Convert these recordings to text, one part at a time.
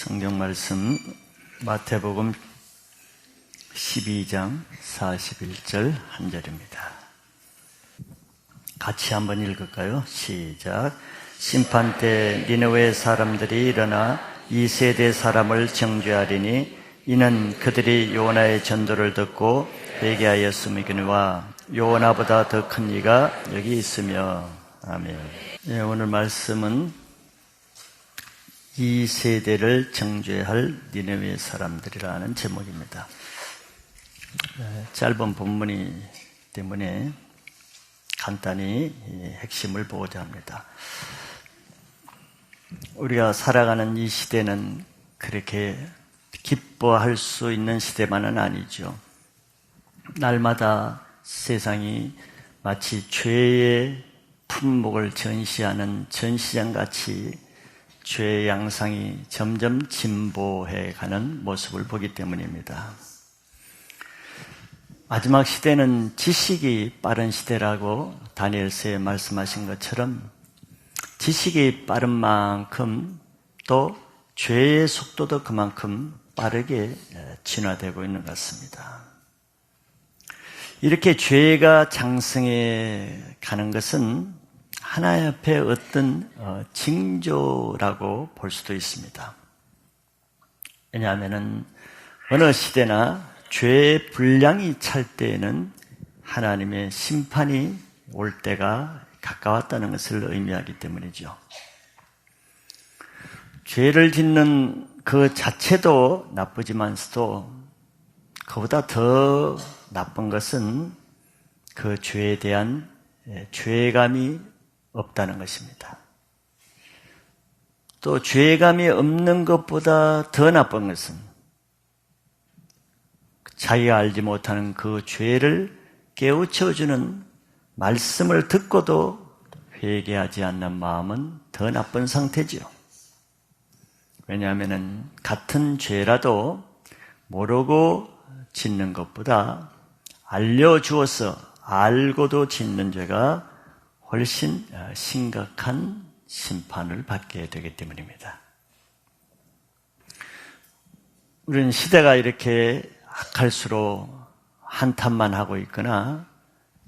성경 말씀 마태복음 12장 41절 한 절입니다. 같이 한번 읽을까요? 시작. 심판 때 니느웨 사람들이 일어나 이 세대 사람을 정죄하리니 이는 그들이 요나의 전도를 듣고 회개하였음이거니와 요나보다 더 큰 이가 여기 있으며. 아멘. 네, 오늘 말씀은 이 세대를 정죄할 니느웨 사람들이라는 제목입니다. 짧은 본문이 때문에 간단히 핵심을 보고자 합니다. 우리가 살아가는 이 시대는 그렇게 기뻐할 수 있는 시대만은 아니죠. 날마다 세상이 마치 죄의 품목을 전시하는 전시장같이 죄의 양상이 점점 진보해가는 모습을 보기 때문입니다. 마지막 시대는 지식이 빠른 시대라고 다니엘서에 말씀하신 것처럼 지식이 빠른 만큼 또 죄의 속도도 그만큼 빠르게 진화되고 있는 것 같습니다. 이렇게 죄가 장성해 가는 것은 하나님 앞에 어떤 징조라고 볼 수도 있습니다. 왜냐하면 어느 시대나 죄의 분량이 찰 때에는 하나님의 심판이 올 때가 가까웠다는 것을 의미하기 때문이죠. 죄를 짓는 그 자체도 나쁘지만서도 그보다 더 나쁜 것은 그 죄에 대한 죄감이 없다는 것입니다. 또 죄감이 없는 것보다 더 나쁜 것은 자기가 알지 못하는 그 죄를 깨우쳐주는 말씀을 듣고도 회개하지 않는 마음은 더 나쁜 상태지요. 왜냐하면 같은 죄라도 모르고 짓는 것보다 알려주어서 알고도 짓는 죄가 훨씬 심각한 심판을 받게 되기 때문입니다. 우리는 시대가 이렇게 악할수록 한탄만 하고 있거나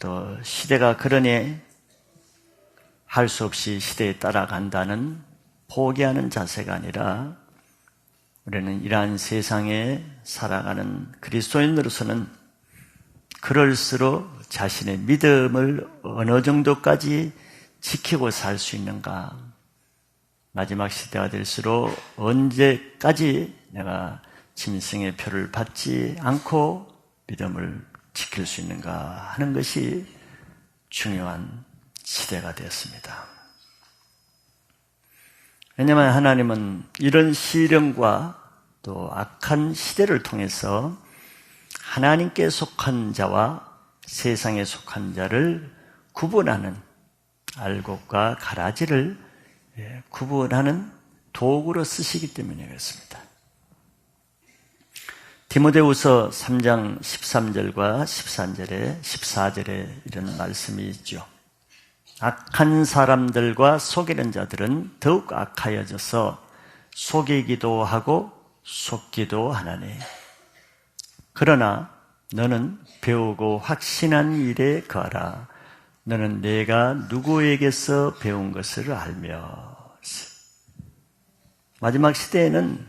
또 시대가 그러니 할 수 없이 시대에 따라간다는 포기하는 자세가 아니라 우리는 이러한 세상에 살아가는 그리스도인으로서는 그럴수록 자신의 믿음을 어느 정도까지 지키고 살 수 있는가, 마지막 시대가 될수록 언제까지 내가 짐승의 표를 받지 않고 믿음을 지킬 수 있는가 하는 것이 중요한 시대가 되었습니다. 왜냐하면 하나님은 이런 시련과 또 악한 시대를 통해서 하나님께 속한 자와 세상에 속한 자를 구분하는 알곡과 가라지를 구분하는 도구로 쓰시기 때문에 그렇습니다. 디모데후서 3장 13절과 14절에 이런 말씀이 있죠. 악한 사람들과 속이는 자들은 더욱 악하여져서 속이기도 하고 속기도 하나니 그러나 너는 배우고 확신한 일에 거하라. 너는 내가 누구에게서 배운 것을 알며. 마지막 시대에는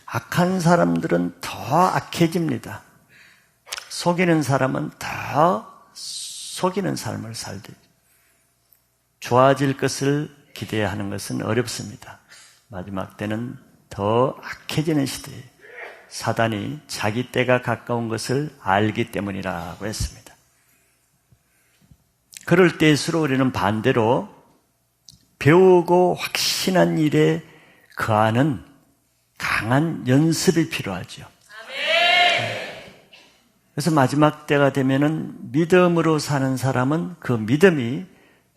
악한 사람들은 더 악해집니다. 속이는 사람은 더 속이는 삶을 살되 좋아질 것을 기대하는 것은 어렵습니다. 마지막 때는 더 악해지는 시대에 사단이 자기 때가 가까운 것을 알기 때문이라고 했습니다. 그럴 때일수록 우리는 반대로 배우고 확신한 일에 거하는 강한 연습이 필요하죠. 그래서 마지막 때가 되면은 믿음으로 사는 사람은 그 믿음이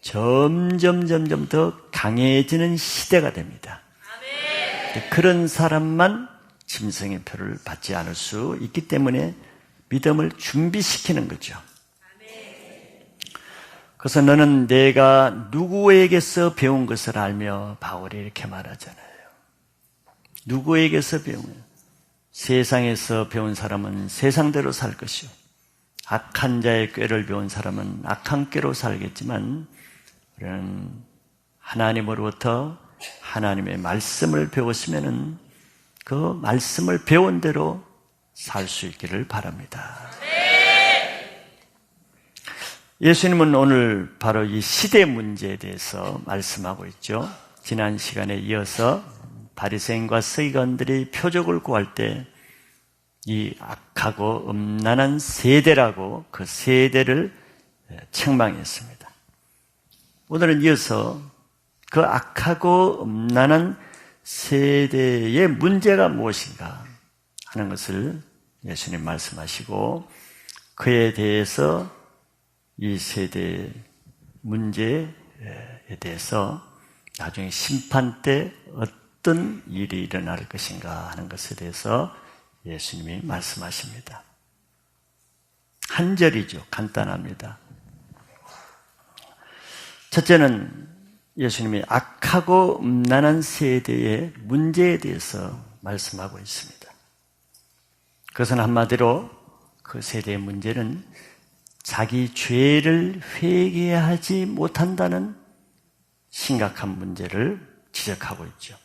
점점 더 강해지는 시대가 됩니다. 그런 사람만 짐승의 표를 받지 않을 수 있기 때문에 믿음을 준비시키는 거죠. 그래서 너는 내가 누구에게서 배운 것을 알며 바울이 이렇게 말하잖아요. 누구에게서 배우며 세상에서 배운 사람은 세상대로 살 것이요 악한 자의 꾀를 배운 사람은 악한 꾀로 살겠지만 우리는 하나님으로부터 하나님의 말씀을 배웠으면은 그 말씀을 배운 대로 살 수 있기를 바랍니다. 예수님은 오늘 바로 이 시대 문제에 대해서 말씀하고 있죠. 지난 시간에 이어서 바리새인과 서기관들이 표적을 구할 때 이 악하고 음란한 세대라고 그 세대를 책망했습니다. 오늘은 이어서 그 악하고 음란한 세대의 문제가 무엇인가 하는 것을 예수님 말씀하시고 그에 대해서 이 세대의 문제에 대해서 나중에 심판 때 어떤 일이 일어날 것인가 하는 것에 대해서 예수님이 말씀하십니다. 한 절이죠. 간단합니다. 첫째는 예수님이 악하고 음란한 세대의 문제에 대해서 말씀하고 있습니다. 그것은 한마디로 그 세대의 문제는 자기 죄를 회개하지 못한다는 심각한 문제를 지적하고 있죠.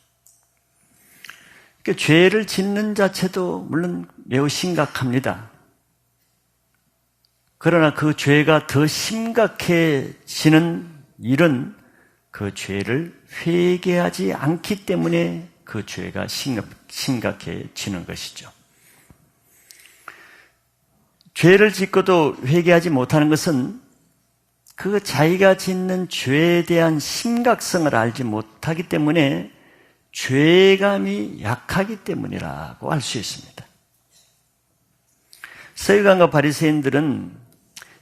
그러니까 죄를 짓는 자체도 물론 매우 심각합니다. 그러나 그 죄가 더 심각해지는 일은 그 죄를 회개하지 않기 때문에 그 죄가 심각해지는 것이죠. 죄를 짓고도 회개하지 못하는 것은 그 자기가 짓는 죄에 대한 심각성을 알지 못하기 때문에 죄감이 약하기 때문이라고 할 수 있습니다. 서기관과 바리새인들은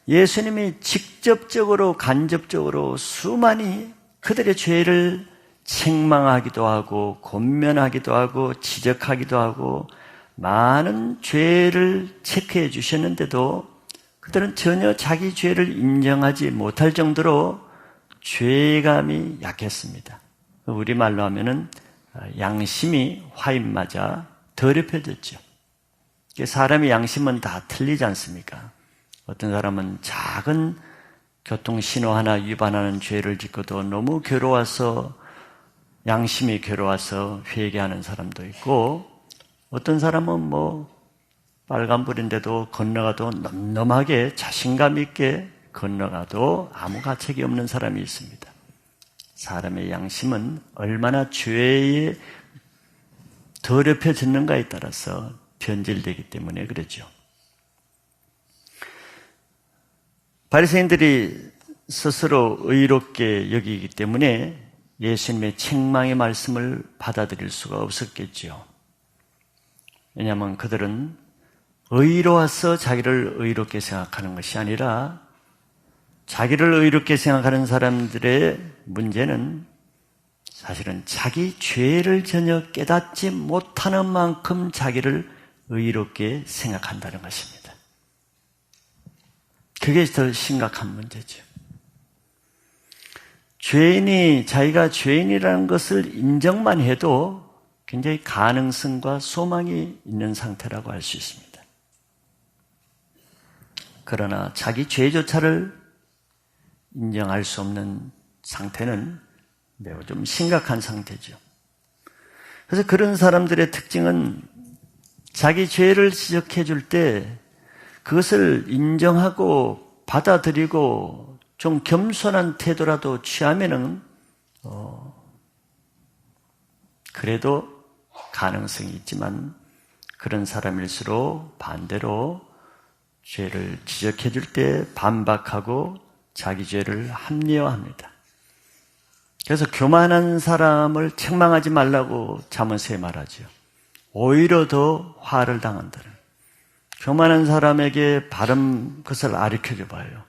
예수님이 직접적으로 간접적으로 수많이 그들의 죄를 책망하기도 하고 권면하기도 하고 지적하기도 하고 많은 죄를 체크해 주셨는데도 그들은 전혀 자기 죄를 인정하지 못할 정도로 죄감이 약했습니다. 우리말로 하면은 양심이 화인 맞아 더럽혀졌죠. 사람의 양심은 다 틀리지 않습니까? 어떤 사람은 작은 교통신호 하나 위반하는 죄를 짓고도 너무 괴로워서 양심이 괴로워서 회개하는 사람도 있고 어떤 사람은 빨간불인데도 건너가도 넘넘하게 자신감 있게 건너가도 아무 가책이 없는 사람이 있습니다. 사람의 양심은 얼마나 죄에 더럽혀졌는가에 따라서 변질되기 때문에 그러죠. 바리새인들이 스스로 의롭게 여기기 때문에 예수님의 책망의 말씀을 받아들일 수가 없었겠죠. 왜냐하면 그들은 의로워서 자기를 의롭게 생각하는 것이 아니라 자기를 의롭게 생각하는 사람들의 문제는 사실은 자기 죄를 전혀 깨닫지 못하는 만큼 자기를 의롭게 생각한다는 것입니다. 그게 더 심각한 문제죠. 죄인이 자기가 죄인이라는 것을 인정만 해도 굉장히 가능성과 소망이 있는 상태라고 할 수 있습니다. 그러나 자기 죄조차를 인정할 수 없는 상태는 매우 좀 심각한 상태죠. 그래서 그런 사람들의 특징은 자기 죄를 지적해 줄 때 그것을 인정하고 받아들이고 좀 겸손한 태도라도 취하면은 그래도 가능성이 있지만 그런 사람일수록 반대로 죄를 지적해 줄 때 반박하고 자기 죄를 합리화합니다. 그래서 교만한 사람을 책망하지 말라고 잠언서에 말하죠. 오히려 더 화를 당한다는. 교만한 사람에게 바른 것을 가르쳐줘 봐요.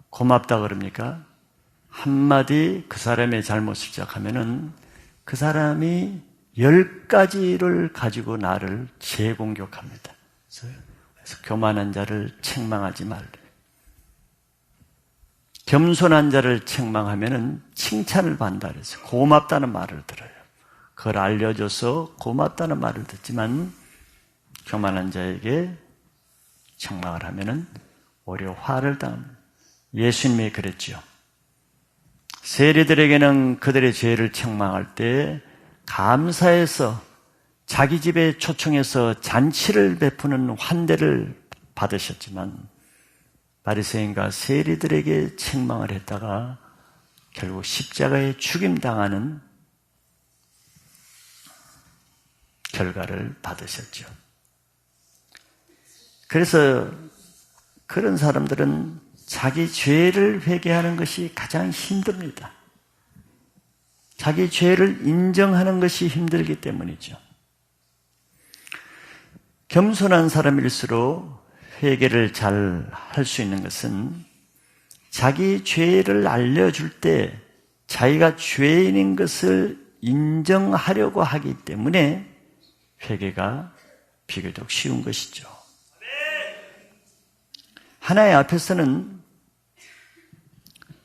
고맙다 그럽니까? 한마디 그 사람의 잘못을 지적하면은 그 사람이 10가지를 가지고 나를 재공격합니다. 그래서 교만한 자를 책망하지 말래. 겸손한 자를 책망하면은 칭찬을 받는다 그래서 고맙다는 말을 들어요. 그걸 알려줘서 고맙다는 말을 듣지만 교만한 자에게 책망을 하면은 오히려 화를 당합니다. 예수님이 그랬죠. 세리들에게는 그들의 죄를 책망할 때 감사해서 자기 집에 초청해서 잔치를 베푸는 환대를 받으셨지만 바리새인과 세리들에게 책망을 했다가 결국 십자가에 죽임당하는 결과를 받으셨죠. 그래서 그런 사람들은 자기 죄를 회개하는 것이 가장 힘듭니다. 자기 죄를 인정하는 것이 힘들기 때문이죠. 겸손한 사람일수록 회개를 잘 할 수 있는 것은 자기 죄를 알려줄 때 자기가 죄인인 것을 인정하려고 하기 때문에 회개가 비교적 쉬운 것이죠. 하나님 앞에서는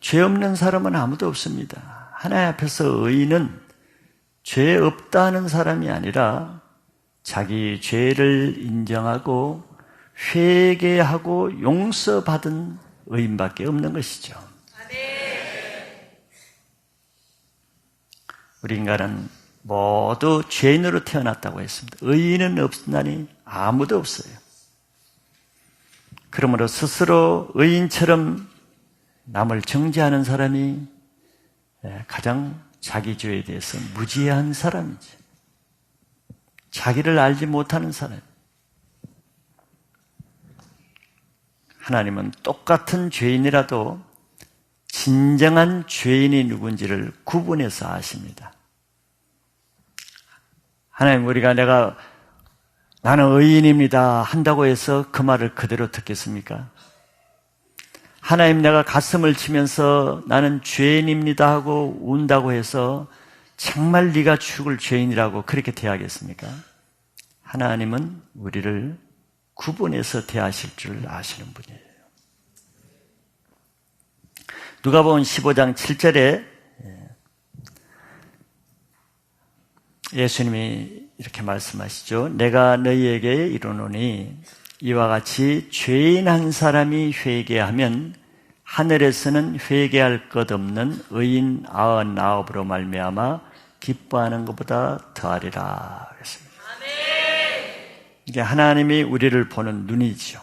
죄 없는 사람은 아무도 없습니다. 하나님 앞에서 의인은 죄 없다는 사람이 아니라 자기 죄를 인정하고 회개하고 용서받은 의인밖에 없는 것이죠. 우리 인간은 모두 죄인으로 태어났다고 했습니다. 의인은 없나니 아무도 없어요. 그러므로 스스로 의인처럼 남을 정죄하는 사람이 가장 자기 죄에 대해서 무지한 사람이지. 자기를 알지 못하는 사람. 하나님은 똑같은 죄인이라도 진정한 죄인이 누군지를 구분해서 아십니다. 하나님, 우리가 나는 의인입니다 한다고 해서 그 말을 그대로 듣겠습니까? 하나님, 내가 가슴을 치면서 나는 죄인입니다 하고 운다고 해서 정말 네가 죽을 죄인이라고 그렇게 대하겠습니까? 하나님은 우리를 구분해서 대하실 줄 아시는 분이에요. 누가복음 15장 7절에 예수님이 이렇게 말씀하시죠. 내가 너희에게 이르노니 이와 같이 죄인 한 사람이 회개하면 하늘에서는 회개할 것 없는 의인 99으로 말미암아 기뻐하는 것보다 더하리라 그랬습니다. 이게 하나님이 우리를 보는 눈이죠.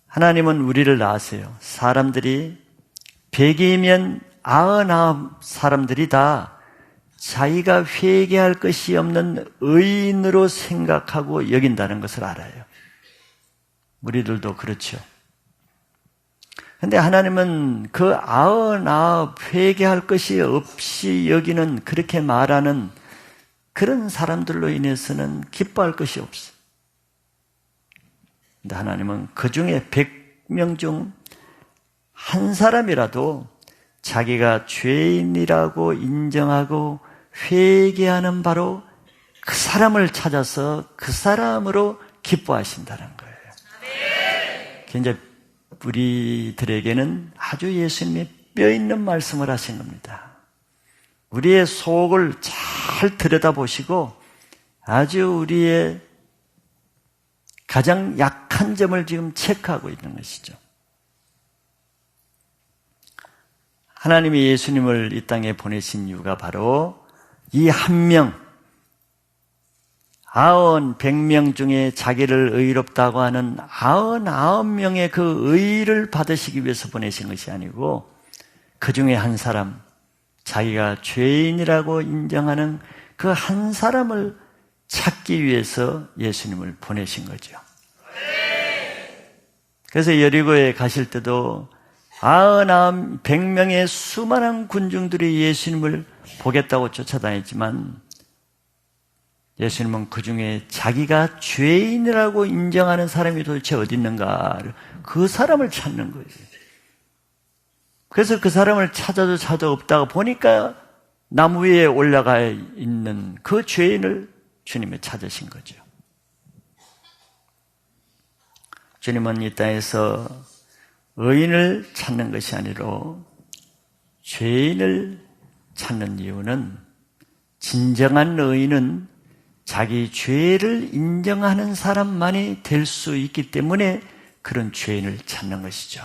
하나님은 우리를 아세요. 사람들이 100이면 99 사람들이 다 자기가 회개할 것이 없는 의인으로 생각하고 여긴다는 것을 알아요. 우리들도 그렇죠. 그런데 하나님은 그 99 회개할 것이 없이 여기는, 그렇게 말하는 그런 사람들로 인해서는 기뻐할 것이 없어요. 그런데 하나님은 그 중에 100명 중 한 사람이라도 자기가 죄인이라고 인정하고 회개하는 바로 그 사람을 찾아서 그 사람으로 기뻐하신다는 거예요. 이제 우리들에게는 아주 예수님이 뼈 있는 말씀을 하신 겁니다. 우리의 속을 잘 들여다보시고 아주 우리의 가장 약한 점을 지금 체크하고 있는 것이죠. 하나님이 예수님을 이 땅에 보내신 이유가 바로 이 한 명, 100명 중에 자기를 의롭다고 하는 99명의 그 의를 받으시기 위해서 보내신 것이 아니고 그 중에 한 사람, 자기가 죄인이라고 인정하는 그 한 사람을 찾기 위해서 예수님을 보내신 거죠. 그래서 여리고에 가실 때도 100명의 수많은 군중들이 예수님을 보겠다고 쫓아다녔지만 예수님은 그 중에 자기가 죄인이라고 인정하는 사람이 도대체 어디 있는가, 그 사람을 찾는 거예요. 그래서 그 사람을 찾아도 없다가 보니까 나무 위에 올라가 있는 그 죄인을 주님이 찾으신 거죠. 주님은 이 땅에서 의인을 찾는 것이 아니라 죄인을 찾는 이유는 진정한 의인은 자기 죄를 인정하는 사람만이 될 수 있기 때문에 그런 죄인을 찾는 것이죠.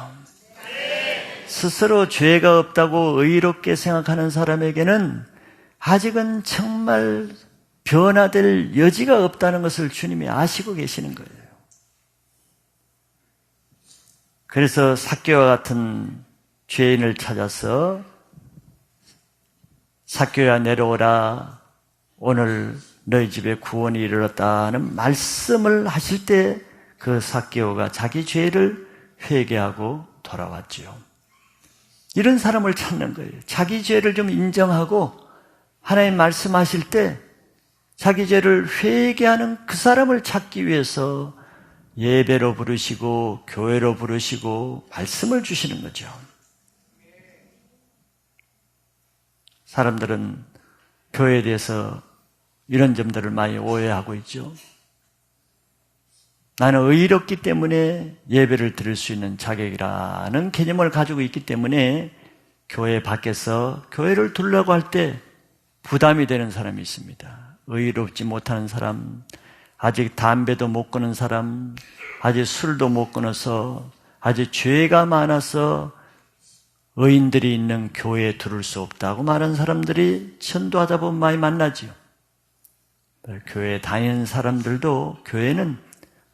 스스로 죄가 없다고 의롭게 생각하는 사람에게는 아직은 정말 변화될 여지가 없다는 것을 주님이 아시고 계시는 거예요. 그래서 삭개와 같은 죄인을 찾아서 삭개야 내려오라, 오늘 너희 집에 구원이 이르렀다는 말씀을 하실 때 그 삭개오가 자기 죄를 회개하고 돌아왔지요. 이런 사람을 찾는 거예요. 자기 죄를 좀 인정하고 하나님 말씀하실 때 자기 죄를 회개하는 그 사람을 찾기 위해서 예배로 부르시고 교회로 부르시고 말씀을 주시는 거죠. 사람들은 교회에 대해서 이런 점들을 많이 오해하고 있죠. 나는 의롭기 때문에 예배를 드릴 수 있는 자격이라는 개념을 가지고 있기 때문에 교회 밖에서 교회를 두려고 할 때 부담이 되는 사람이 있습니다. 의롭지 못하는 사람, 아직 담배도 못 끊은 사람, 아직 술도 못 끊어서 아직 죄가 많아서 의인들이 있는 교회에 들을 수 없다고 말하는 사람들이 전도하다 보면 많이 만나지요. 교회에 다니는 사람들도 교회는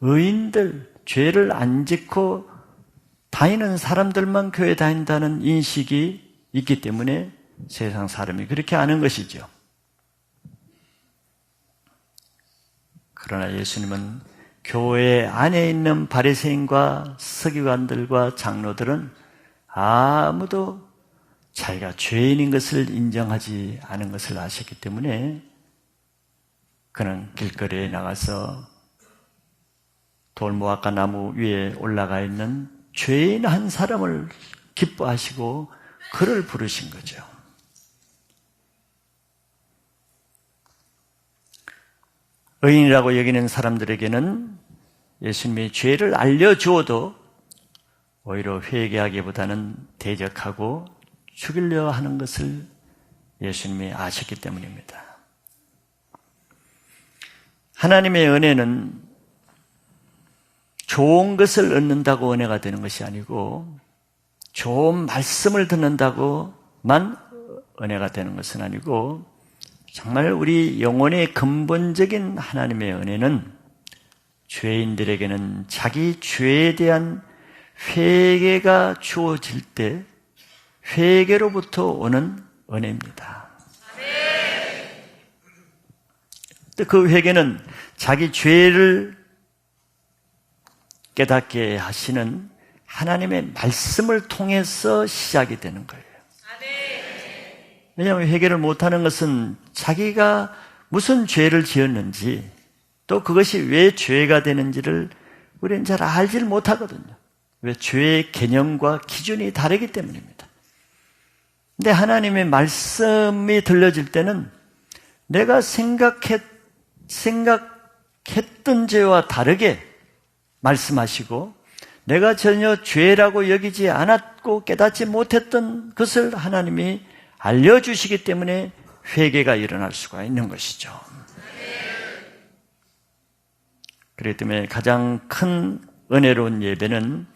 의인들, 죄를 안 짓고 다니는 사람들만 교회 다닌다는 인식이 있기 때문에 세상 사람이 그렇게 아는 것이죠. 그러나 예수님은 교회 안에 있는 바리새인과 서기관들과 장로들은 아무도 자기가 죄인인 것을 인정하지 않은 것을 아셨기 때문에 그는 길거리에 나가서 돌무화과 나무 위에 올라가 있는 죄인 한 사람을 기뻐하시고 그를 부르신 거죠. 의인이라고 여기는 사람들에게는 예수님이 죄를 알려주어도 오히려 회개하기보다는 대적하고 죽이려 하는 것을 예수님이 아셨기 때문입니다. 하나님의 은혜는 좋은 것을 얻는다고 은혜가 되는 것이 아니고 좋은 말씀을 듣는다고만 은혜가 되는 것은 아니고 정말 우리 영혼의 근본적인 하나님의 은혜는 죄인들에게는 자기 죄에 대한 회개가 주어질 때 회개로부터 오는 은혜입니다. 그 회개는 자기 죄를 깨닫게 하시는 하나님의 말씀을 통해서 시작이 되는 거예요. 왜냐하면 회개를 못하는 것은 자기가 무슨 죄를 지었는지 또 그것이 왜 죄가 되는지를 우리는 잘 알지를 못하거든요. 왜 죄의 개념과 기준이 다르기 때문입니다. 근데 하나님의 말씀이 들려질 때는 내가 생각했던 죄와 다르게 말씀하시고 내가 전혀 죄라고 여기지 않았고 깨닫지 못했던 것을 하나님이 알려주시기 때문에 회개가 일어날 수가 있는 것이죠. 그렇기 때문에 가장 큰 은혜로운 예배는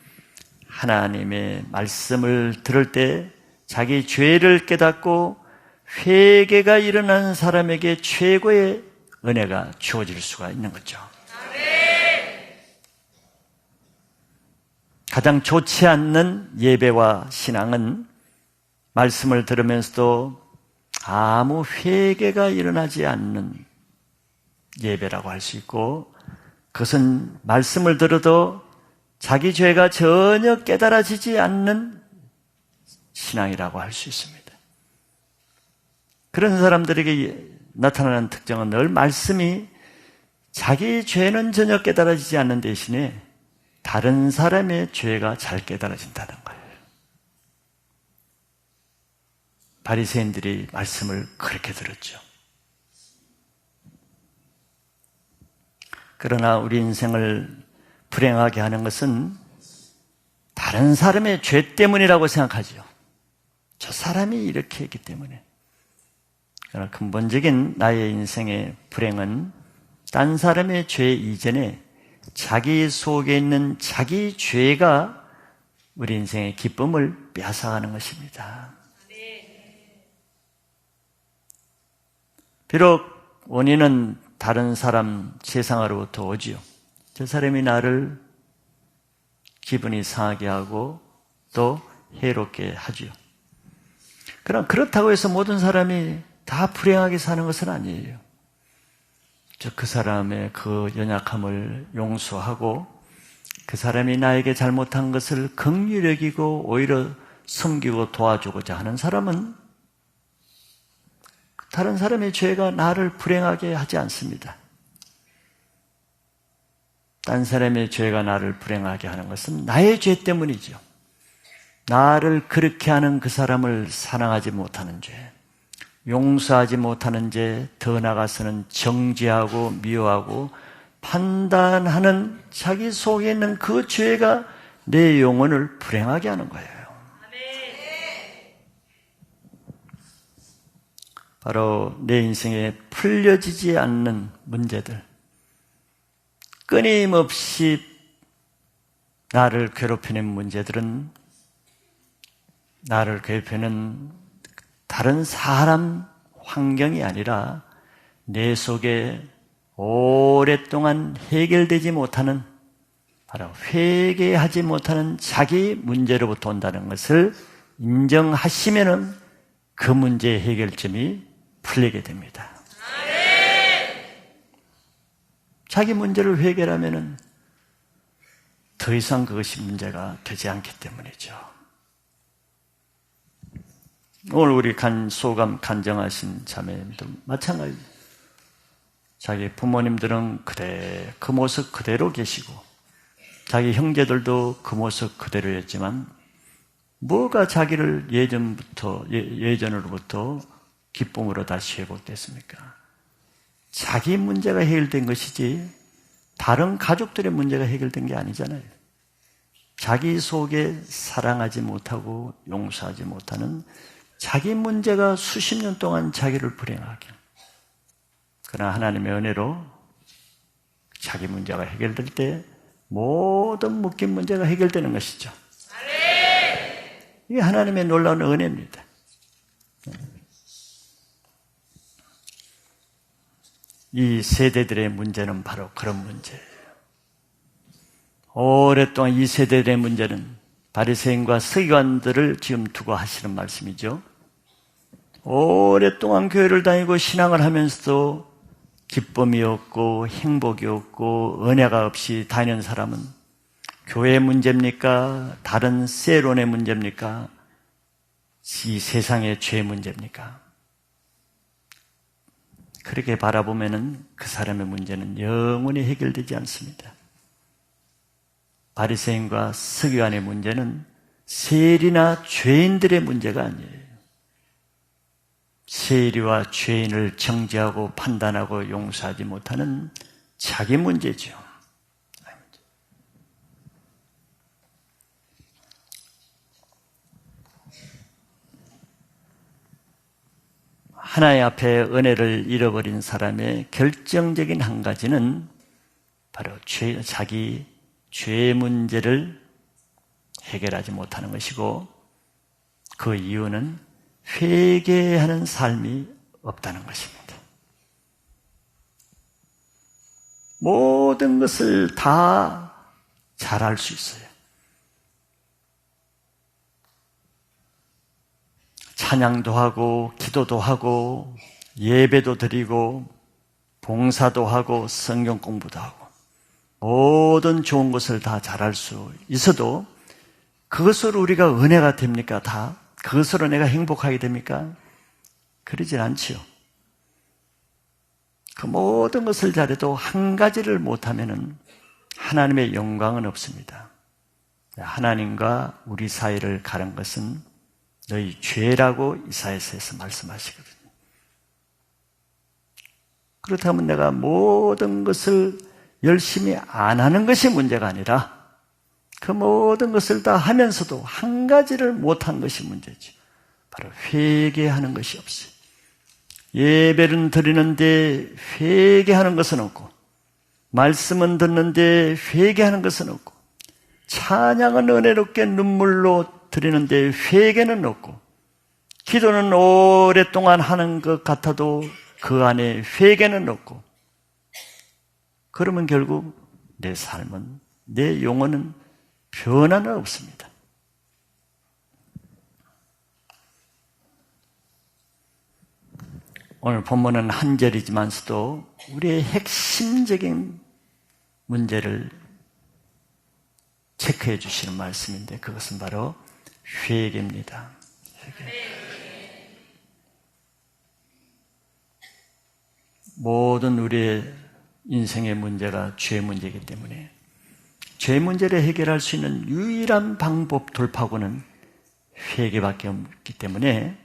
하나님의 말씀을 들을 때 자기 죄를 깨닫고 회개가 일어나는 사람에게 최고의 은혜가 주어질 수가 있는 거죠. 가장 좋지 않는 예배와 신앙은 말씀을 들으면서도 아무 회개가 일어나지 않는 예배라고 할 수 있고 그것은 말씀을 들어도 자기 죄가 전혀 깨달아지지 않는 신앙이라고 할 수 있습니다. 그런 사람들에게 나타나는 특징은 늘 말씀이 자기 죄는 전혀 깨달아지지 않는 대신에 다른 사람의 죄가 잘 깨달아진다는 거예요. 바리새인들이 말씀을 그렇게 들었죠. 그러나 우리 인생을 불행하게 하는 것은 다른 사람의 죄 때문이라고 생각하죠. 저 사람이 이렇게 했기 때문에. 그러나 근본적인 나의 인생의 불행은 딴 사람의 죄 이전에 자기 속에 있는 자기 죄가 우리 인생의 기쁨을 빼앗아가는 것입니다. 비록 원인은 다른 사람, 세상으로부터 오지요. 저 사람이 나를 기분이 상하게 하고 또 해롭게 하지요. 그럼 그렇다고 해서 모든 사람이 다 불행하게 사는 것은 아니에요. 그 사람의 그 연약함을 용서하고 그 사람이 나에게 잘못한 것을 긍휼히 여기고 오히려 섬기고 도와주고자 하는 사람은 다른 사람의 죄가 나를 불행하게 하지 않습니다. 딴 사람의 죄가 나를 불행하게 하는 것은 나의 죄 때문이죠. 나를 그렇게 하는 그 사람을 사랑하지 못하는 죄, 용서하지 못하는 죄, 더 나아가서는 정죄하고 미워하고 판단하는 자기 속에 있는 그 죄가 내 영혼을 불행하게 하는 거예요. 바로 내 인생에 풀려지지 않는 문제들, 끊임없이 나를 괴롭히는 문제들은 나를 괴롭히는 다른 사람 환경이 아니라 내 속에 오랫동안 해결되지 못하는, 바로 회개하지 못하는 자기 문제로부터 온다는 것을 인정하시면은 그 문제의 해결점이 풀리게 됩니다. 자기 문제를 해결하면은 더 이상 그것이 문제가 되지 않기 때문이죠. 오늘 우리 소감 간증하신 자매님도 마찬가지. 자기 부모님들은 그 모습 그대로 계시고 자기 형제들도 그 모습 그대로였지만 뭐가 자기를 예전으로부터 기쁨으로 다시 회복됐습니까? 자기 문제가 해결된 것이지 다른 가족들의 문제가 해결된 게 아니잖아요. 자기 속에 사랑하지 못하고 용서하지 못하는 자기 문제가 수십 년 동안 자기를 불행하게. 그러나 하나님의 은혜로 자기 문제가 해결될 때 모든 묶인 문제가 해결되는 것이죠. 이게 하나님의 놀라운 은혜입니다. 이 세대들의 문제는 바로 그런 문제예요. 오랫동안 이 세대들의 문제는 바리새인과 서기관들을 지금 두고 하시는 말씀이죠. 오랫동안 교회를 다니고 신앙을 하면서도 기쁨이 없고 행복이 없고 은혜가 없이 다니는 사람은 교회의 문제입니까? 다른 세론의 문제입니까? 이 세상의 죄의 문제입니까? 그렇게 바라보면은 그 사람의 문제는 영원히 해결되지 않습니다. 바리새인과 서기관의 문제는 세리나 죄인들의 문제가 아니에요. 세리와 죄인을 정죄하고 판단하고 용서하지 못하는 자기 문제죠. 하나님 앞에 은혜를 잃어버린 사람의 결정적인 한 가지는 바로 자기 죄의 문제를 해결하지 못하는 것이고, 그 이유는 회개하는 삶이 없다는 것입니다. 모든 것을 다 잘할 수 있어요. 찬양도 하고 기도도 하고 예배도 드리고 봉사도 하고 성경 공부도 하고 모든 좋은 것을 다 잘할 수 있어도 그것으로 우리가 은혜가 됩니까? 다? 그것으로 내가 행복하게 됩니까? 그러진 않지요. 그 모든 것을 잘해도 한 가지를 못하면은 하나님의 영광은 없습니다. 하나님과 우리 사이를 가른 것은 너희 죄라고 이사야서에서 말씀하시거든요. 그렇다면 내가 모든 것을 열심히 안 하는 것이 문제가 아니라 그 모든 것을 다 하면서도 한 가지를 못한 것이 문제죠. 바로 회개하는 것이 없어요. 예배는 드리는데 회개하는 것은 없고, 말씀은 듣는데 회개하는 것은 없고, 찬양은 은혜롭게 눈물로 드리는데 회개는 없고, 기도는 오랫동안 하는 것 같아도 그 안에 회개는 없고, 그러면 결국 내 삶은, 내 영혼은 변화는 없습니다. 오늘 본문은 한 절이지만서도 우리의 핵심적인 문제를 체크해 주시는 말씀인데, 그것은 바로 회개입니다. 회개. 모든 우리의 인생의 문제가 죄 문제이기 때문에 죄 문제를 해결할 수 있는 유일한 방법, 돌파구는 회개밖에 없기 때문에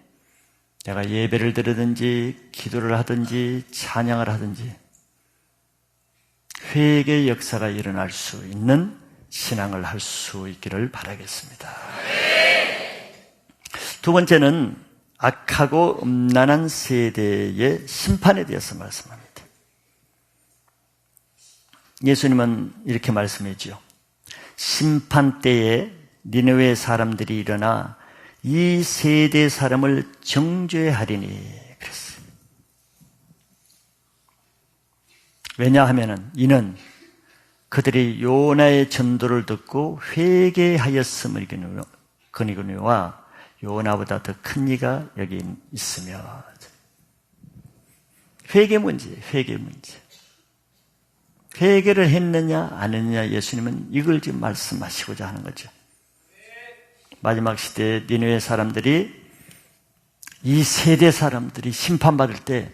내가 예배를 드리든지 기도를 하든지 찬양을 하든지 회개의 역사가 일어날 수 있는 신앙을 할 수 있기를 바라겠습니다. 두 번째는 악하고 음란한 세대의 심판에 대해서 말씀합니다. 예수님은 이렇게 말씀했죠. 심판 때에 니느웨 사람들이 일어나 이 세대 사람을 정죄하리니 그랬어요. 왜냐하면 이는 그들이 요나의 전도를 듣고 회개하였음이거니와 요나보다 더 큰 이가 여기 있으며. 회개 문제, 회개 문제. 회개를 했느냐 안 했느냐, 예수님은 이걸 지금 말씀하시고자 하는 거죠. 마지막 시대에 니느웨 사람들이, 이 세대 사람들이 심판받을 때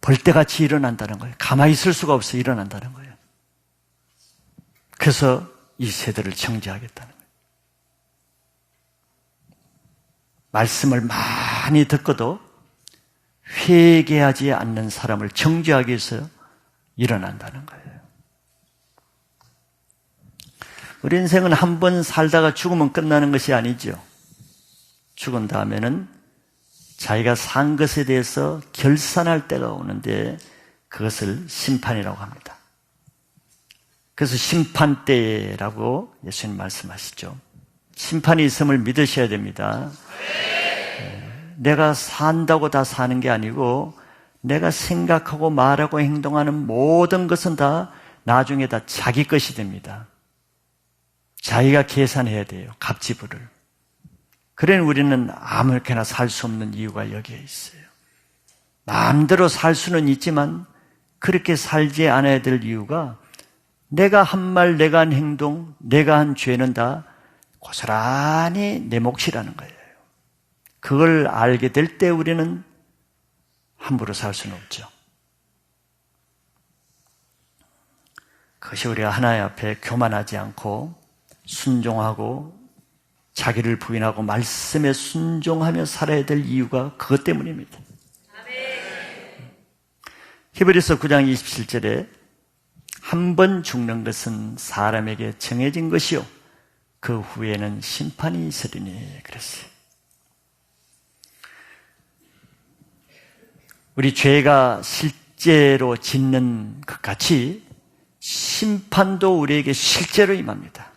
벌떼같이 일어난다는 거예요. 가만히 있을 수가 없어 일어난다는 거예요. 그래서 이 세대를 정죄하겠다는 거예요. 말씀을 많이 듣고도 회개하지 않는 사람을 정죄하기 위해서 일어난다는 거예요. 우리 인생은 한 번 살다가 죽으면 끝나는 것이 아니죠. 죽은 다음에는 자기가 산 것에 대해서 결산할 때가 오는데 그것을 심판이라고 합니다. 그래서 심판 때라고 예수님 말씀하시죠. 심판이 있음을 믿으셔야 됩니다. 내가 산다고 다 사는 게 아니고 내가 생각하고 말하고 행동하는 모든 것은 다 나중에 다 자기 것이 됩니다. 자기가 계산해야 돼요. 값지불을. 그래 우리는 아무렇게나 살 수 없는 이유가 여기에 있어요. 마음대로 살 수는 있지만 그렇게 살지 않아야 될 이유가, 내가 한 말, 내가 한 행동, 내가 한 죄는 다 고스란히 내 몫이라는 거예요. 그걸 알게 될 때 우리는 함부로 살 수는 없죠. 그것이 우리가 하나님 앞에 교만하지 않고 순종하고 자기를 부인하고 말씀에 순종하며 살아야 될 이유가 그것 때문입니다. 히브리서 9장 27절에 한 번 죽는 것은 사람에게 정해진 것이요 그 후에는 심판이 있으리니 그랬어요. 우리 죄가 실제로 짓는 것 같이 심판도 우리에게 실제로 임합니다.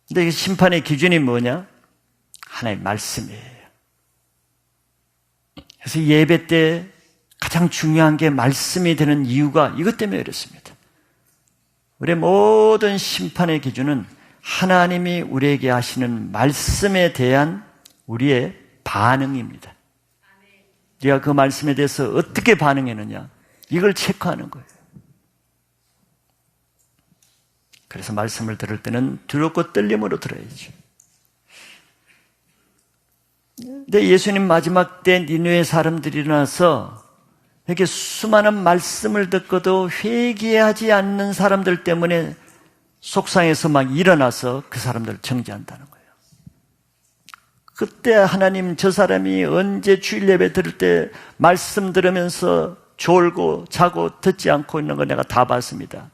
근데 이 심판의 기준이 뭐냐? 하나의 말씀이에요. 그래서 예배 때 가장 중요한 게 말씀이 되는 이유가 이것 때문에 그렇습니다. 우리의 모든 심판의 기준은 하나님이 우리에게 하시는 말씀에 대한 우리의 반응입니다. 네가 그 말씀에 대해서 어떻게 반응했느냐, 이걸 체크하는 거예요. 그래서 말씀을 들을 때는 두렵고 떨림으로 들어야죠. 근데 예수님 마지막 때 니느웨 사람들이 일어나서 이렇게 수많은 말씀을 듣고도 회개하지 않는 사람들 때문에 속상해서 막 일어나서 그 사람들을 정죄한다는 거예요. 그때 하나님, 저 사람이 언제 주일 예배 들을 때 말씀 들으면서 졸고 자고 듣지 않고 있는 거 내가 다 봤습니다.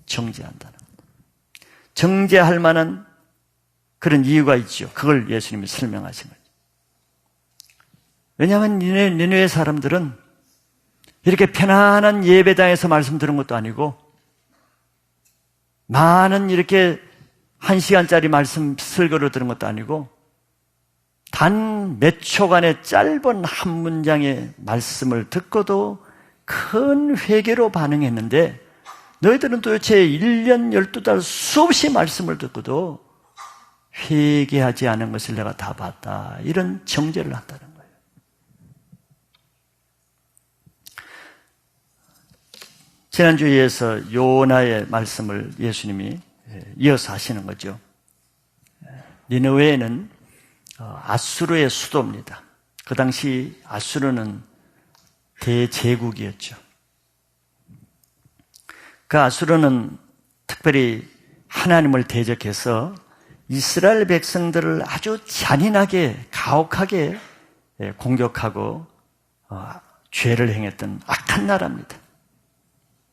정죄한다는 거예요. 정죄할 만한 그런 이유가 있죠. 그걸 예수님이 설명하신 거죠. 왜냐하면 니느웨 사람들은 이렇게 편안한 예배당에서 말씀 들은 것도 아니고 많은 이렇게 1시간짜리 말씀 설교를 들은 것도 아니고 단 몇 초간의 짧은 한 문장의 말씀을 듣고도 큰 회개로 반응했는데 너희들은 도대체 1년 12달 수없이 말씀을 듣고도 회개하지 않은 것을 내가 다 봤다. 이런 정죄를 한다는 거예요. 지난주에서 요나의 말씀을 예수님이 이어서 하시는 거죠. 니느웨는 아수르의 수도입니다. 그 당시 아수르는 대제국이었죠. 그 아수르는 특별히 하나님을 대적해서 이스라엘 백성들을 아주 잔인하게 가혹하게 공격하고 죄를 행했던 악한 나라입니다.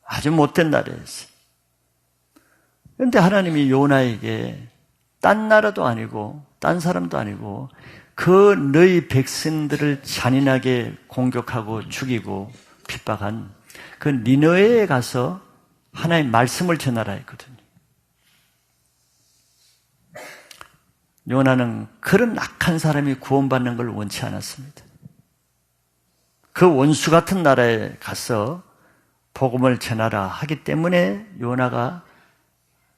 아주 못된 나라였어요. 그런데 하나님이 요나에게 딴 나라도 아니고 딴 사람도 아니고 그 너희 백성들을 잔인하게 공격하고 죽이고 핍박한 그 니느웨에 가서 하나님의 말씀을 전하라 했거든요. 요나는 그런 악한 사람이 구원받는 걸 원치 않았습니다. 그 원수 같은 나라에 가서 복음을 전하라 하기 때문에 요나가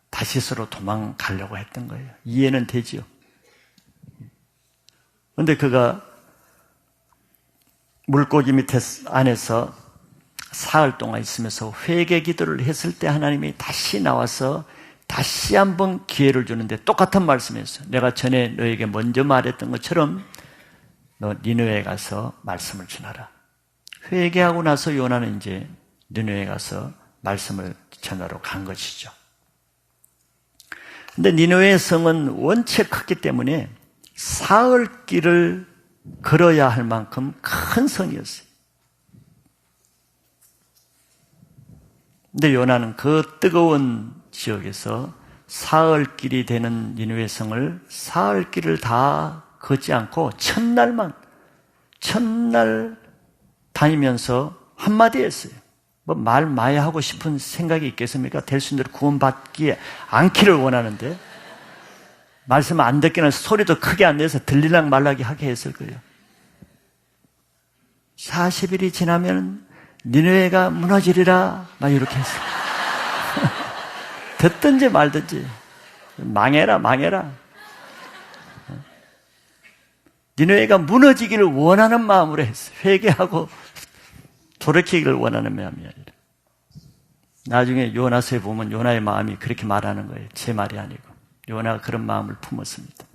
다시스로 도망가려고 했던 거예요. 이해는 되지요. 그런데 그가 물고기 밑에 안에서 사흘 동안 있으면서 회개 기도를 했을 때 하나님이 다시 나와서 다시 한번 기회를 주는데 똑같은 말씀이었어요. 내가 전에 너에게 먼저 말했던 것처럼 너 니느웨에 가서 말씀을 전하라. 회개하고 나서 요나는 이제 니느웨에 가서 말씀을 전하러 간 것이죠. 근데 니느웨 성은 원체 컸기 때문에 사흘 길을 걸어야 할 만큼 큰 성이었어요. 근데 요나는 그 뜨거운 지역에서 사흘 길이 되는 니느웨 성을 사흘 길을 다 걷지 않고 첫날 다니면서 한마디 했어요. 뭐 말 많이 하고 싶은 생각이 있겠습니까? 될 수 있는 대로 구원받기 않기를 원하는데 말씀 안 듣기는 소리도 크게 안 내서 들리랑 말라기 하게 했을 거예요. 40일이 지나면 니느웨가 무너지리라 막 이렇게 했어요. 듣든지 말든지 망해라. 니느웨가 무너지기를 원하는 마음으로 했어요. 회개하고 돌이키기를 원하는 마음이 아니라. 나중에 요나서에 보면 요나의 마음이 그렇게 말하는 거예요. 제 말이 아니고 요나가 그런 마음을 품었습니다.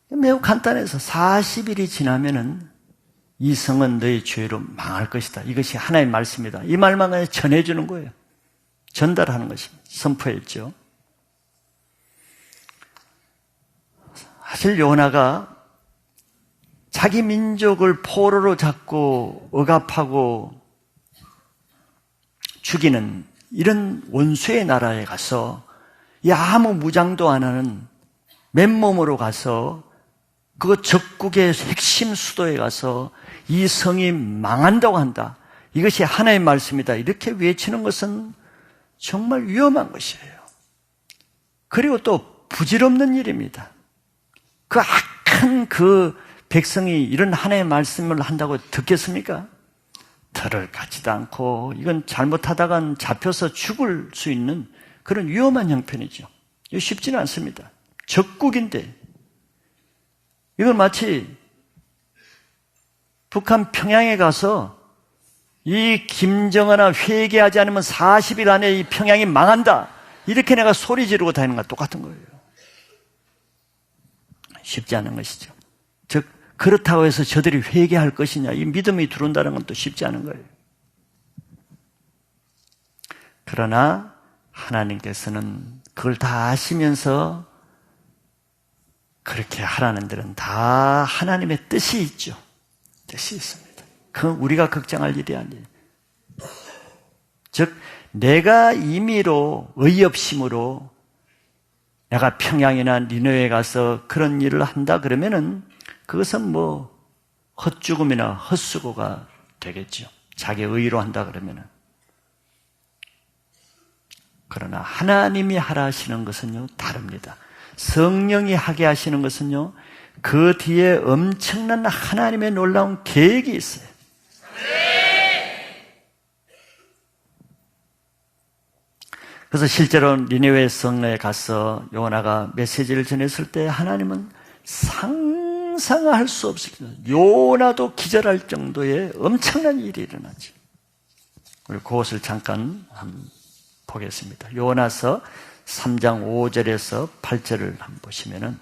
매우 간단해서 40일이 지나면은 이 성은 너희 죄로 망할 것이다. 이것이 하나의 말씀이다. 이 말만 그냥 전해주는 거예요. 전달하는 것입니다. 선포했죠. 사실 요나가 자기 민족을 포로로 잡고 억압하고 죽이는 이런 원수의 나라에 가서 아무 무장도 안 하는 맨몸으로 가서 그 적국의 핵심 수도에 가서 이 성이 망한다고 한다. 이것이 하나의 말씀이다. 이렇게 외치는 것은 정말 위험한 것이에요. 그리고 또 부질없는 일입니다. 그 악한 그 백성이 이런 하나의 말씀을 한다고 듣겠습니까? 털을 갖지도 않고 이건 잘못하다간 잡혀서 죽을 수 있는 그런 위험한 형편이죠. 이거 쉽지는 않습니다. 적국인데 이건 마치 북한 평양에 가서 이 김정은아 회개하지 않으면 40일 안에 이 평양이 망한다. 이렇게 내가 소리 지르고 다니는 것과 똑같은 거예요. 쉽지 않은 것이죠. 즉 그렇다고 해서 저들이 회개할 것이냐, 이 믿음이 들어온다는 건 또 쉽지 않은 거예요. 그러나 하나님께서는 그걸 다 아시면서 그렇게 하라는 데는 다 하나님의 뜻이 있죠. 뜻이 있습니다. 그건 우리가 걱정할 일이 아니에요. 즉 내가 임의로 의협심으로 내가 평양이나 니느웨에 가서 그런 일을 한다 그러면은 그것은 뭐 헛죽음이나 헛수고가 되겠죠. 자기 의로 한다 그러면은. 그러나 하나님이 하라 하시는 것은요, 다릅니다. 성령이 하게 하시는 것은요, 그 뒤에 엄청난 하나님의 놀라운 계획이 있어요. 그래서 실제로 니느웨 성에 가서 요나가 메시지를 전했을 때 하나님은 상상할 수 없습니다. 요나도 기절할 정도의 엄청난 일이 일어나죠. 우리 그것을 잠깐 한번 보겠습니다. 요나서 3장 5절에서 8절을 한번 보시면은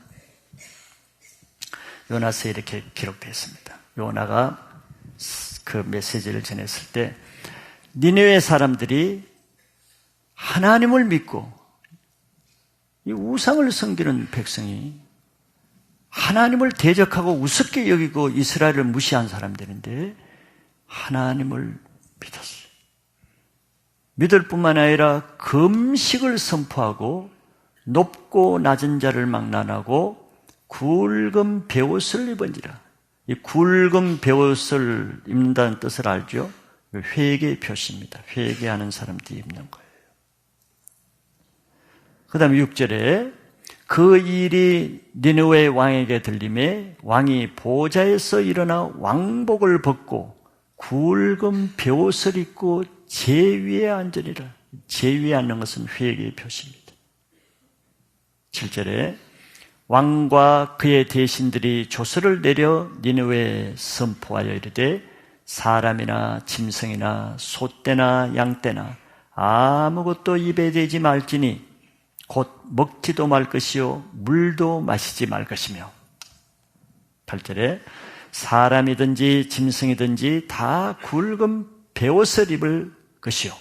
요나서에 이렇게 기록되어 있습니다. 요나가 그 메시지를 전했을 때 니느웨 사람들이 하나님을 믿고 이 우상을 섬기는 백성이 하나님을 대적하고 우습게 여기고 이스라엘을 무시한 사람들인데 하나님을 믿었어요. 믿을 뿐만 아니라 금식을 선포하고 높고 낮은 자를 망난하고 굵은 베옷을 입은지라. 이 굵은 베옷을 입는다는 뜻을 알죠? 회개의 표시입니다. 회개하는 사람들이 입는 거예요. 그 다음에 6절에 그 일이 니느웨 왕에게 들림에 왕이 보좌에서 일어나 왕복을 벗고 굵은 베옷을 입고 제위에 앉으리라. 제위에 앉는 것은 회개의 표시입니다. 7절에 왕과 그의 대신들이 조서를 내려 니느웨에 선포하여 이르되 사람이나 짐승이나 소떼나 양떼나 아무것도 입에 대지 말지니 곧 먹지도 말 것이요 물도 마시지 말 것이며 8절에 사람이든지 짐승이든지 다 굵은 베옷을 입을 것이요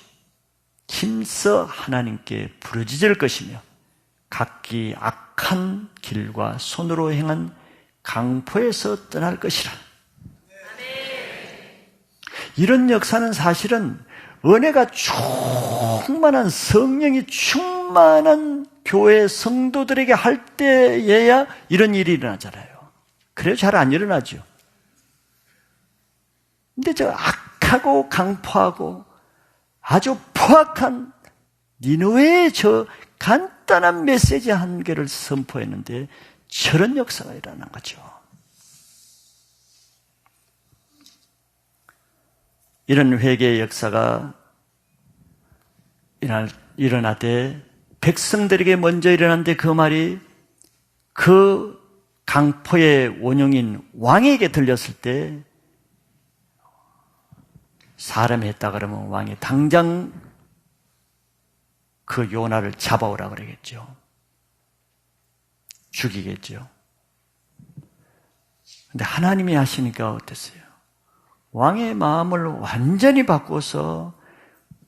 힘써 하나님께 부르짖을 것이며 각기 악한 길과 손으로 행한 강포에서 떠날 것이라. 이런 역사는 사실은 은혜가 충만한 성령이 충만한 교회 성도들에게 할 때에야 이런 일이 일어나잖아요. 그래도 잘 안 일어나죠. 근데 저 악하고 강포하고 아주 포악한 니느웨의 저 간단한 메시지 한 개를 선포했는데 저런 역사가 일어난 거죠. 이런 회개의 역사가 일어나되 백성들에게 먼저 일어났는데 그 말이 그 강포의 원흉인 왕에게 들렸을 때 사람이 했다 그러면 왕이 당장 그 요나를 잡아오라 그러겠죠. 죽이겠죠. 근데 하나님이 하시니까 어땠어요? 왕의 마음을 완전히 바꿔서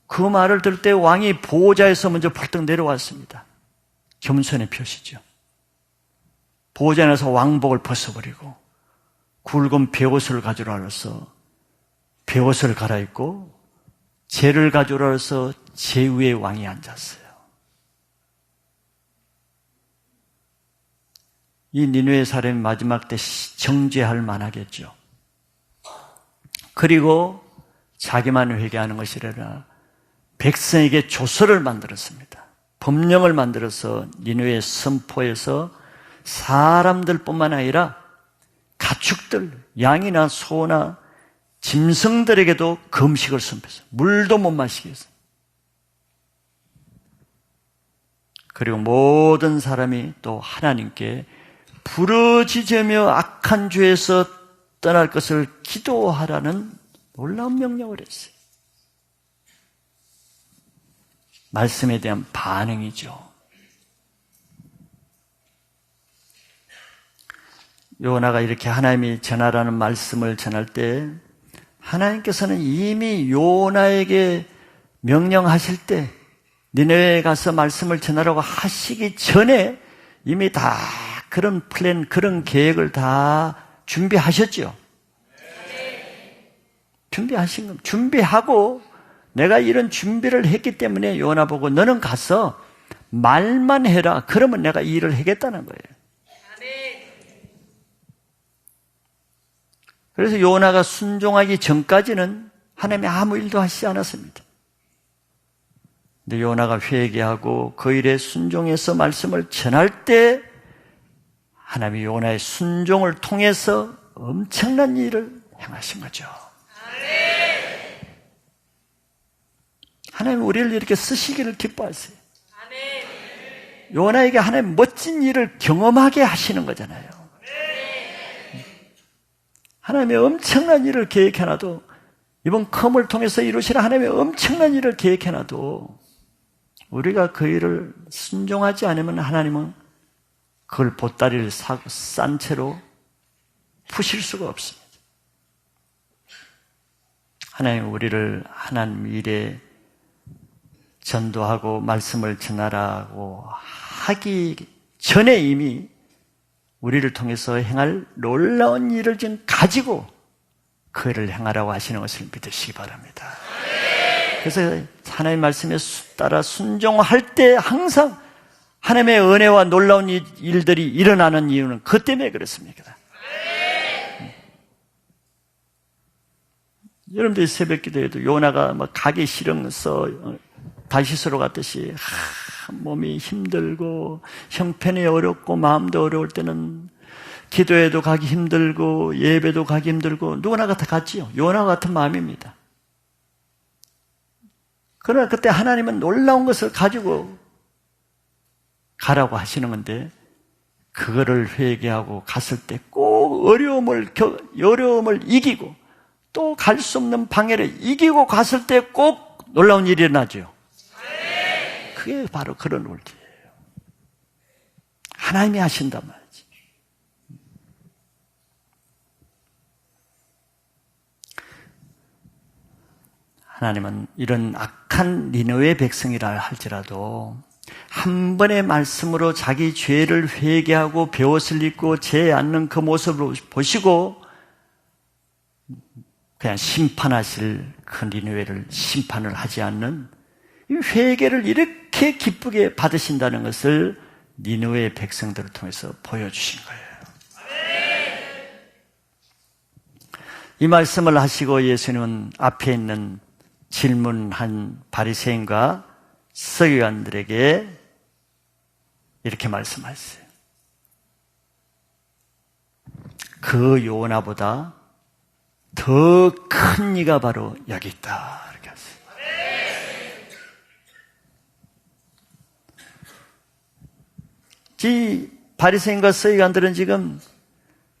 그 말을 들을 때 왕이 보호자에서 먼저 벌떡 내려왔습니다. 겸손의 표시죠. 보호자에서 왕복을 벗어버리고 굵은 베옷을 가져라 해서 베옷을 갈아입고 재를 가져라 해서 재 위에 왕이 앉았어요. 이 니느웨 사람이 마지막 때 정죄할 만하겠죠. 그리고 자기만 회개하는 것이라 백성에게 조서를 만들었습니다. 법령을 만들어서 니느웨 선포해서 사람들뿐만 아니라 가축들, 양이나 소나 짐승들에게도 금식을 선포했어요. 물도 못 마시게 했어요. 그리고 모든 사람이 또 하나님께 부르짖으며 악한 죄에서 떠날 것을 기도하라는 놀라운 명령을 했어요. 말씀에 대한 반응이죠. 요나가 이렇게 하나님이 전하라는 말씀을 전할 때 하나님께서는 이미 요나에게 명령하실 때 니느웨에 가서 말씀을 전하라고 하시기 전에 이미 다 그런 플랜, 그런 계획을 다 준비하셨죠. 준비하신 겁니다. 준비하고 내가 이런 준비를 했기 때문에 요나 보고 너는 가서 말만 해라. 그러면 내가 이 일을 하겠다는 거예요. 그래서 요나가 순종하기 전까지는 하나님이 아무 일도 하시지 않았습니다. 근데 요나가 회개하고 그 일에 순종해서 말씀을 전할 때 하나님이 요나의 순종을 통해서 엄청난 일을 행하신 거죠. 하나님 우리를 이렇게 쓰시기를 기뻐하세요. 요나에게 하나님 멋진 일을 경험하게 하시는 거잖아요. 하나님의 엄청난 일을 계획해놔도, 이번 컴을 통해서 이루실 하나님의 엄청난 일을 계획해놔도 우리가 그 일을 순종하지 않으면 하나님은 그걸 보따리를 싼 채로 푸실 수가 없습니다. 하나님 우리를 하나님 일에 전도하고 말씀을 전하라고 하기 전에 이미 우리를 통해서 행할 놀라운 일을 지금 가지고 그 일을 행하라고 하시는 것을 믿으시기 바랍니다. 그래서 하나님의 말씀에 따라 순종할 때 항상 하나님의 은혜와 놀라운 일들이 일어나는 이유는 그 때문에 그렇습니다. 여러분들이 새벽 기도에도 요나가 막 가기 싫으면서 다시스로 갔듯이 몸이 힘들고 형편이 어렵고 마음도 어려울 때는 기도에도 가기 힘들고 예배도 가기 힘들고 누구나 다 갔지요. 요나 같은 마음입니다. 그러나 그때 하나님은 놀라운 것을 가지고 가라고 하시는 건데 그거를 회개하고 갔을 때 꼭 어려움을 이기고 또 갈 수 없는 방해를 이기고 갔을 때 꼭 놀라운 일이 일어나죠. 그게 바로 그런 원리예요. 하나님이 하신단 말이지. 하나님은 이런 악한 니느웨 백성이라 할지라도 한 번의 말씀으로 자기 죄를 회개하고 배옷을 입고 죄 않는 그 모습을 보시고 그냥 심판하실 그 니느웨를 심판을 하지 않는 이 회개를 이렇게 기쁘게 받으신다는 것을 니느웨 백성들을 통해서 보여주신 거예요. 이 말씀을 하시고 예수님은 앞에 있는 질문한 바리새인과 서기관들에게 이렇게 말씀하셨어요. 그 요나보다 더 큰 이가 바로 여기 있다. 이렇게 하셨어요. 이 바리새인과 서기관들은 지금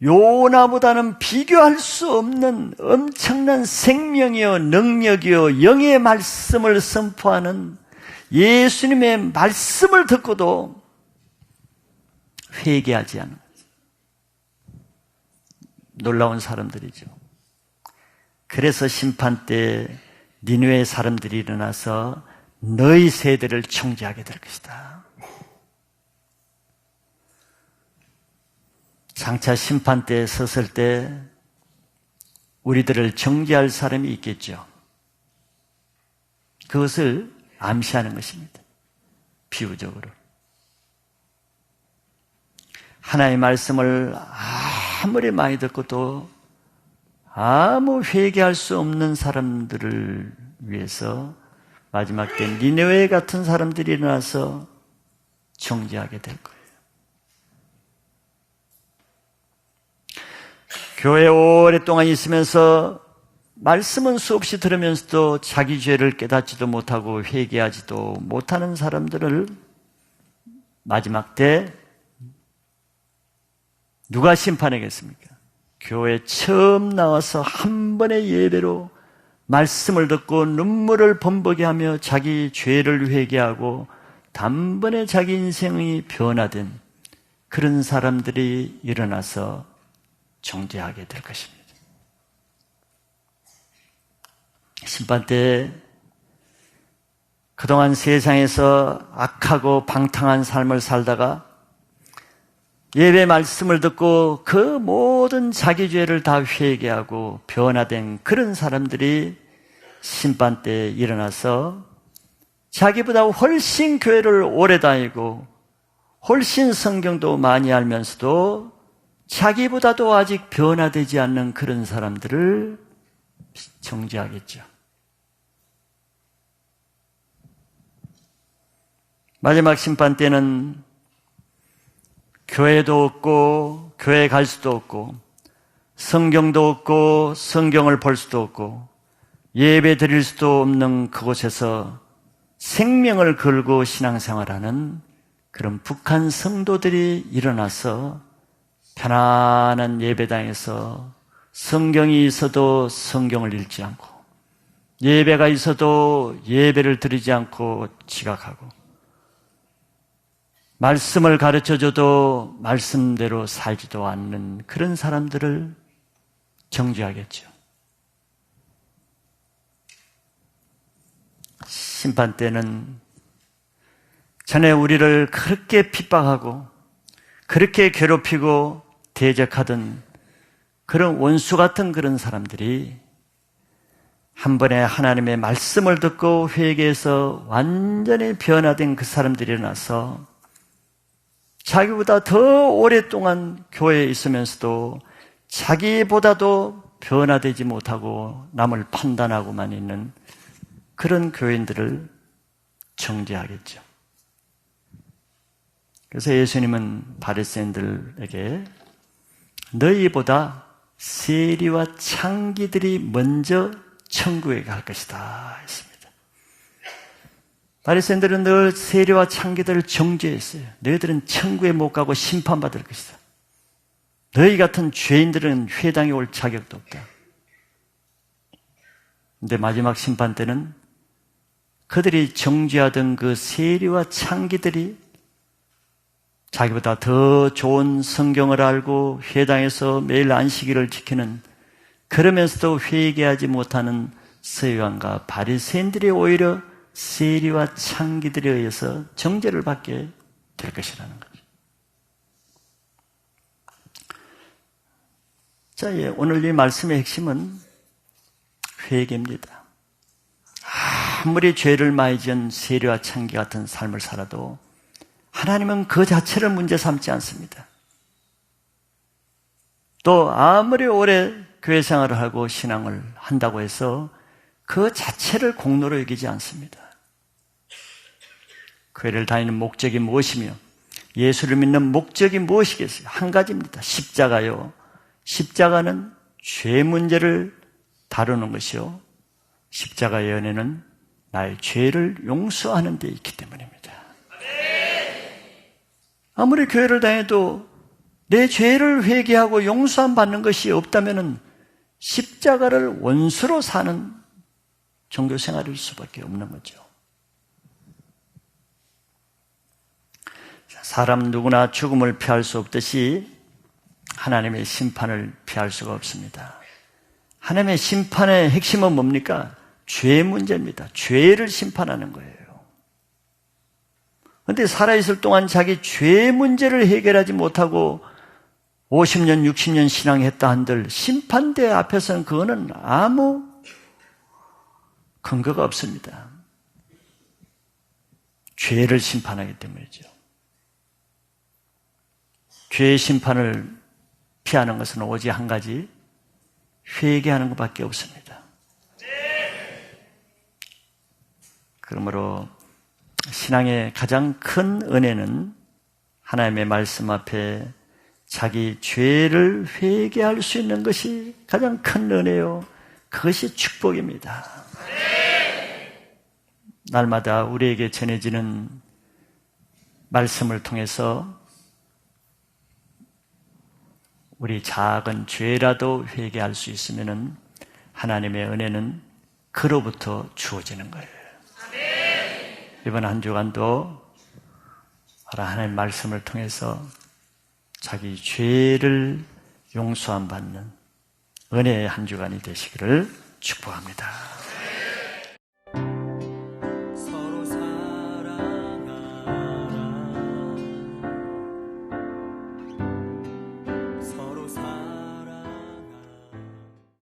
요나보다는 비교할 수 없는 엄청난 생명이요 능력이요 영의 말씀을 선포하는 예수님의 말씀을 듣고도 회개하지 않는 거죠. 놀라운 사람들이죠. 그래서 심판 때 니느웨 사람들이 일어나서 너희 세대를 총지하게 될 것이다. 장차 심판 때에 섰을 때 우리들을 정죄할 사람이 있겠죠. 그것을 암시하는 것입니다. 비유적으로. 하나님의 말씀을 아무리 많이 듣고도 아무 회개할 수 없는 사람들을 위해서 마지막 때 니느웨 같은 사람들이 일어나서 정죄하게 될 거예요. 교회에 오랫동안 있으면서 말씀은 수없이 들으면서도 자기 죄를 깨닫지도 못하고 회개하지도 못하는 사람들을 마지막 때 누가 심판하겠습니까? 교회 처음 나와서 한 번의 예배로 말씀을 듣고 눈물을 범벅이 하며 자기 죄를 회개하고 단번에 자기 인생이 변화된 그런 사람들이 일어나서 정죄하게 될 것입니다. 심판 때 그동안 세상에서 악하고 방탕한 삶을 살다가 예배 말씀을 듣고 그 모든 자기 죄를 다 회개하고 변화된 그런 사람들이 심판 때 일어나서 자기보다 훨씬 교회를 오래 다니고 훨씬 성경도 많이 알면서도 자기보다도 아직 변화되지 않는 그런 사람들을 정죄하겠죠. 마지막 심판 때는 교회도 없고 교회 갈 수도 없고 성경도 없고 성경을 볼 수도 없고 예배 드릴 수도 없는 그곳에서 생명을 걸고 신앙생활하는 그런 북한 성도들이 일어나서 편안한 예배당에서 성경이 있어도 성경을 읽지 않고 예배가 있어도 예배를 드리지 않고 지각하고 말씀을 가르쳐줘도 말씀대로 살지도 않는 그런 사람들을 정죄하겠죠. 심판 때는 전에 우리를 그렇게 핍박하고 그렇게 괴롭히고 대적하던 그런 원수 같은 그런 사람들이 한 번에 하나님의 말씀을 듣고 회개해서 완전히 변화된 그 사람들이 일어나서 자기보다 더 오랫동안 교회에 있으면서도 자기보다도 변화되지 못하고 남을 판단하고만 있는 그런 교인들을 정죄하겠죠. 그래서 예수님은 바리새인들에게 너희보다 세리와 창기들이 먼저 천국에 갈 것이다 했습니다. 바리새인들은 늘 세리와 창기들을 정죄했어요. 너희들은 천국에 못 가고 심판받을 것이다. 너희 같은 죄인들은 회당에 올 자격도 없다. 그런데 마지막 심판 때는 그들이 정죄하던 그 세리와 창기들이 자기보다 더 좋은 성경을 알고 회당에서 매일 안식일을 지키는 그러면서도 회개하지 못하는 서기관과 바리새인들이 오히려 세리와 창기들에 의해서 정죄를 받게 될 것이라는 거죠. 자, 오늘 이 말씀의 핵심은 회개입니다. 아무리 죄를 많이 지은 세리와 창기 같은 삶을 살아도 하나님은 그 자체를 문제 삼지 않습니다. 또 아무리 오래 교회 생활을 하고 신앙을 한다고 해서 그 자체를 공로로 여기지 않습니다. 교회를 다니는 목적이 무엇이며 예수를 믿는 목적이 무엇이겠어요? 한 가지입니다. 십자가요. 십자가는 죄 문제를 다루는 것이요. 십자가의 은혜는 나의 죄를 용서하는 데 있기 때문입니다. 아무리 교회를 다녀도 내 죄를 회개하고 용서함 받는 것이 없다면 십자가를 원수로 사는 종교 생활일 수밖에 없는 거죠. 사람 누구나 죽음을 피할 수 없듯이 하나님의 심판을 피할 수가 없습니다. 하나님의 심판의 핵심은 뭡니까? 죄 문제입니다. 죄를 심판하는 거예요. 그런데 살아있을 동안 자기 죄 문제를 해결하지 못하고 50년, 60년 신앙했다 한들 심판대 앞에서는 그거는 아무 근거가 없습니다. 죄를 심판하기 때문이죠. 죄의 심판을 피하는 것은 오직 한 가지, 회개하는 것밖에 없습니다. 그러므로 신앙의 가장 큰 은혜는 하나님의 말씀 앞에 자기 죄를 회개할 수 있는 것이 가장 큰 은혜요. 그것이 축복입니다. 날마다 우리에게 전해지는 말씀을 통해서 우리 작은 죄라도 회개할 수 있으면 하나님의 은혜는 그로부터 주어지는 거예요. 이번 한 주간도 하나님의 말씀을 통해서 자기 죄를 용서함 받는 은혜의 한 주간이 되시기를 축복합니다.